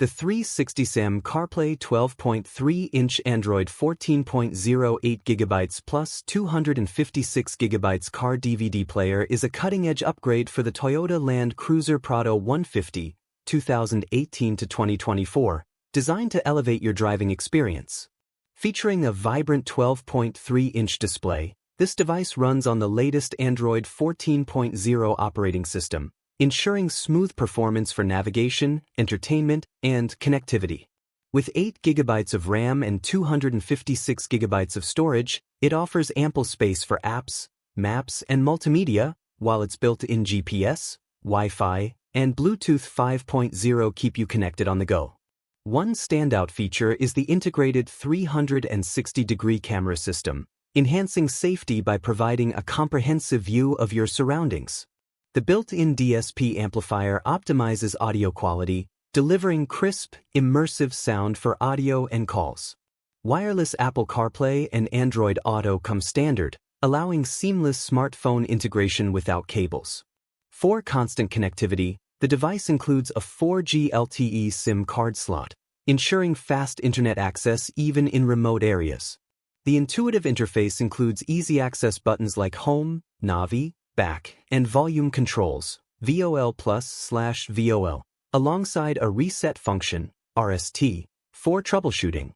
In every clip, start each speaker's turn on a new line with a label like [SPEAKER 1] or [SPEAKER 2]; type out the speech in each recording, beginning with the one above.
[SPEAKER 1] The 360 CAM Carplay 12.3-inch Android 14.08GB plus 256GB car DVD player is a cutting-edge upgrade for the Toyota Land Cruiser Prado 150, 2018 to 2024, designed to elevate your driving experience. Featuring a vibrant 12.3-inch display, this device runs on the latest Android 14.0 operating system, ensuring smooth performance for navigation, entertainment, and connectivity. With 8 GB of RAM and 256 GB of storage, it offers ample space for apps, maps, and multimedia, while its built-in GPS, Wi-Fi, and Bluetooth 5.0 keep you connected on the go. One standout feature is the integrated 360-degree camera system, enhancing safety by providing a comprehensive view of your surroundings. The built-in DSP amplifier optimizes audio quality, delivering crisp, immersive sound for audio and calls. Wireless Apple CarPlay and Android Auto come standard, allowing seamless smartphone integration without cables. For constant connectivity, the device includes a 4G LTE SIM card slot, ensuring fast internet access even in remote areas. The intuitive interface includes easy-access buttons like Home, NAVI, Back, and Volume controls, VOL+/VOL, alongside a reset function, RST, for troubleshooting.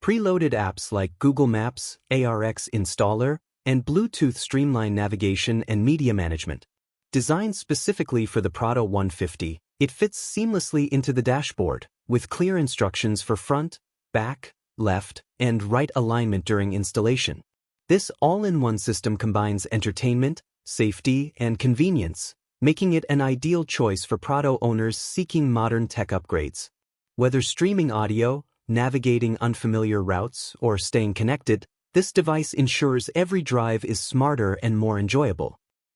[SPEAKER 1] Preloaded apps like Google Maps, ARX Installer, and Bluetooth streamline navigation and media management. Designed specifically for the Prado 150, it fits seamlessly into the dashboard, with clear instructions for front, back, left, and right alignment during installation. This all-in-one system combines entertainment, safety, and convenience, making it an ideal choice for Prado owners seeking modern tech upgrades. Whether streaming audio, navigating unfamiliar routes, or staying connected, this device ensures every drive is smarter and more enjoyable.